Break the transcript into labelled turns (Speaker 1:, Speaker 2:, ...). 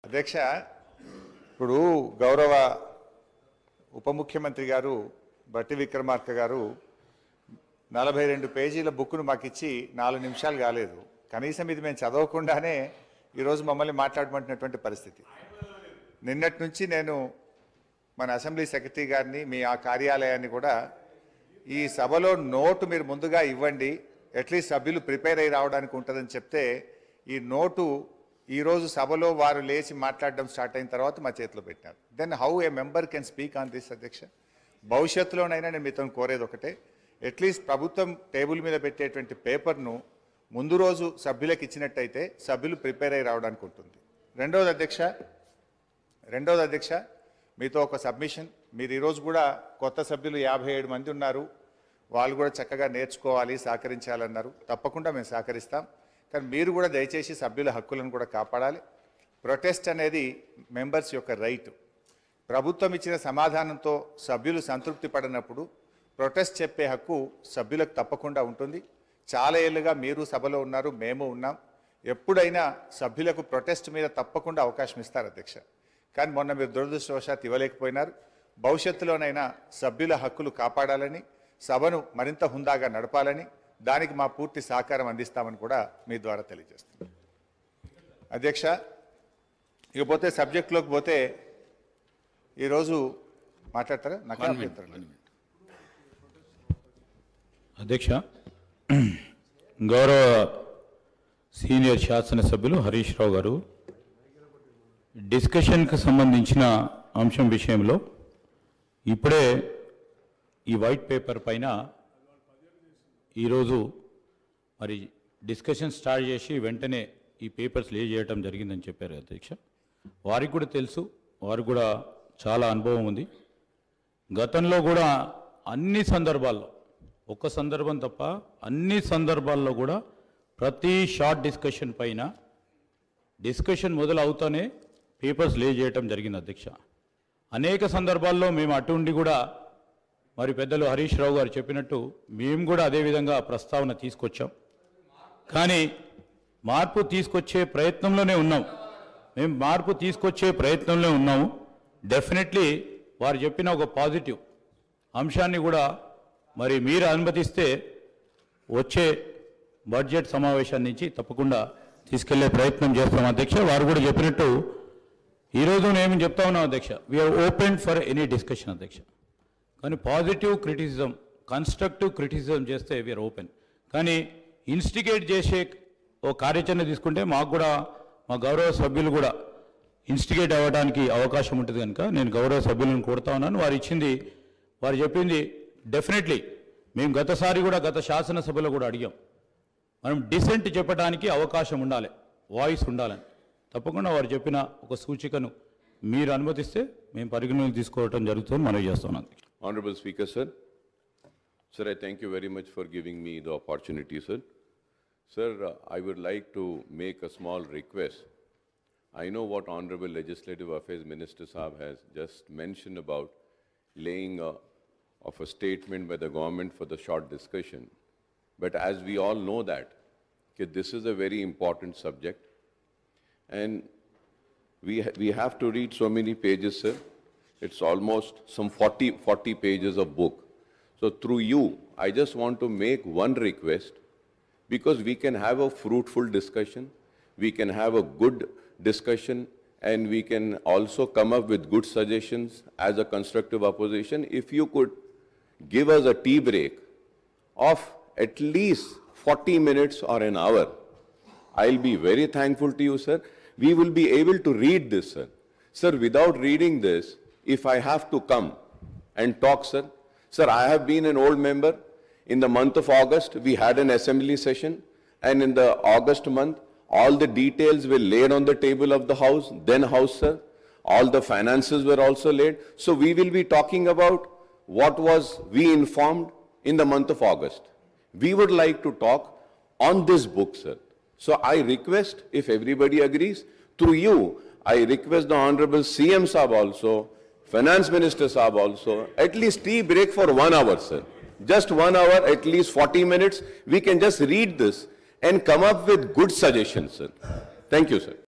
Speaker 1: అధ్యక్ష ఇప్పుడు గౌరవ ఉప ముఖ్యమంత్రి గారు బట్టి విక్రమార్క గారు 42 పేజీల బుక్ను మాకు ఇచ్చి 4 నిమిషాలు కాలేదు. కనీసం ఇది మేము చదవకుండానే ఈరోజు మమ్మల్ని మాట్లాడమంటున్నటువంటి పరిస్థితి. నిన్నటి నుంచి నేను మన అసెంబ్లీ సెక్రటరీ గారిని మీ ఆ కార్యాలయాన్ని కూడా ఈ సభలో నోటు మీరు ముందుగా ఇవ్వండి, అట్లీస్ట్ సభ్యులు ప్రిపేర్ అయ్యి రావడానికి ఉంటుందని చెప్తే ఈ నోటు ఈరోజు సభలో వారు లేచి మాట్లాడడం స్టార్ట్ అయిన తర్వాత మా చేతిలో పెట్టినారు. Then how a member can speak on this అధ్యక్ష? భవిష్యత్తులోనైనా నేను మీతో కోరేది ఒకటే, అట్లీస్ట్ ప్రభుత్వం టేబుల్ మీద పెట్టేటువంటి పేపర్ను ముందు రోజు సభ్యులకు ఇచ్చినట్టయితే సభ్యులు ప్రిపేర్ అయ్యి రావడానికి ఉంటుంది. రెండవది అధ్యక్ష మీతో ఒక సబ్మిషన్. మీరు ఈరోజు కూడా కొత్త సభ్యులు 57 మంది ఉన్నారు, వాళ్ళు కూడా చక్కగా నేర్చుకోవాలి, సహకరించాలన్నారు. తప్పకుండా మేము సహకరిస్తాం. కానీ మీరు కూడా దయచేసి సభ్యుల హక్కులను కూడా కాపాడాలి. ప్రొటెస్ట్ అనేది మెంబర్స్ యొక్క రైట్. ప్రభుత్వం ఇచ్చిన సమాధానంతో సభ్యులు సంతృప్తి పడినప్పుడు ప్రొటెస్ట్ చెప్పే హక్కు సభ్యులకు తప్పకుండా ఉంటుంది. చాలా ఏళ్ళుగా మీరు సభలో ఉన్నారు, మేము ఉన్నాం. ఎప్పుడైనా సభ్యులకు ప్రొటెస్ట్ మీద తప్పకుండా అవకాశం ఇస్తారు అధ్యక్ష. కానీ మొన్న మీరు దురదృష్టవశాత్తు ఇవ్వలేకపోయినారు. భవిష్యత్తులోనైనా సభ్యుల హక్కులు కాపాడాలని, సభను మరింత హుందాగా నడపాలని, దానికి మా పూర్తి సహకారం అందిస్తామని కూడా మీ ద్వారా తెలియజేస్తున్నాం. అధ్యక్ష ఇకపోతే సబ్జెక్టులోకి పోతే ఈరోజు మాట్లాడతారా? నాకు
Speaker 2: అధ్యక్ష, గౌరవ సీనియర్ శాసనసభ్యులు హరీష్ రావు గారు డిస్కషన్కి సంబంధించిన అంశం విషయంలో ఇప్పుడే ఈ వైట్ పేపర్ పైన ఈరోజు మరి డిస్కషన్ స్టార్ట్ చేసి వెంటనే ఈ పేపర్స్ లే చేయడం జరిగిందని చెప్పారు అధ్యక్ష. వారికి కూడా తెలుసు, వారికి కూడా చాలా అనుభవం ఉంది. గతంలో కూడా అన్ని సందర్భాల్లో, ఒక్క సందర్భం తప్ప అన్ని సందర్భాల్లో కూడా ప్రతి షార్ట్ డిస్కషన్ పైన డిస్కషన్ మొదలు అవుతానే పేపర్స్ లే చేయటం జరిగింది అధ్యక్ష. అనేక సందర్భాల్లో మేము అటు ఉండి కూడా మరి పెద్దలు హరీష్ రావు గారు చెప్పినట్టు మేము కూడా అదేవిధంగా ప్రస్తావన తీసుకొచ్చాం. కానీ మార్పు తీసుకొచ్చే ప్రయత్నంలోనే ఉన్నాం. మేము మార్పు తీసుకొచ్చే ప్రయత్నంలో ఉన్నాము. డెఫినెట్లీ వారు చెప్పిన ఒక పాజిటివ్ అంశాన్ని కూడా మరి మీరు అనుమతిస్తే వచ్చే బడ్జెట్ సమావేశం నుంచి తప్పకుండా తీసుకెళ్లే ప్రయత్నం చేస్తాం అధ్యక్ష. వారు కూడా చెప్పినట్టు ఈరోజు నేను చెప్తా ఉన్నాం అధ్యక్ష, we are open for any discussion అధ్యక్ష. కానీ పాజిటివ్ క్రిటిసిజం, కన్స్ట్రక్టివ్ క్రిటిసిజం చేస్తే వీఆర్ ఓపెన్. కానీ ఇన్స్టిగేట్ చేసే ఓ కార్యాచరణ తీసుకుంటే మాకు కూడా మా గౌరవ సభ్యులు కూడా ఇన్స్టిగేట్ అవ్వడానికి అవకాశం ఉంటుంది కనుక నేను గౌరవ సభ్యులను కోరుతా ఉన్నాను. వారు చెప్పింది డెఫినెట్లీ మేము గతసారి కూడా గత శాసనసభలో కూడా అడిగాం, మనం డిసెంట్ చెప్పడానికి అవకాశం ఉండాలి, వాయిస్ ఉండాలని. తప్పకుండా వారు చెప్పిన ఒక సూచికను మీరు అనుమతిస్తే మేము పరిగణలోకి తీసుకోవడం జరుగుతుంది మనవి చేస్తున్నాం.
Speaker 3: Honorable Speaker, sir. Sir, I thank you very much for giving me the opportunity, sir. Sir, I would like to make a small request. I know what Honorable Legislative Affairs Minister Saab has just mentioned about laying of a statement by the government for the short discussion. But as we all know that this is a very important subject, and we have to read so many pages, sir. It's almost some 40 pages of book. So through you, I just want to make one request, because we can have a fruitful discussion, we can have a good discussion, and we can also come up with good suggestions as a constructive opposition. If you could give us a tea break of at least 40 minutes or an hour, I'll be very thankful to you, sir. We will be able to read this, sir. Sir, without reading this, if I have to come and talk, sir, I have been an old member. In the month of August, we had an assembly session, and in the August month, all the details were laid on the table of the House, then House, sir. All the finances were also laid. So we will be talking about what was we informed in the month of August. We would like to talk on this book, sir. So I request, if everybody agrees, through you, I request the Honorable CM Saab also, Finance Minister Saab also, at least tea break for 1 hour, sir. Just 1 hour, at least 40 minutes. We can just read this and come up with good suggestions, sir. Thank you, sir.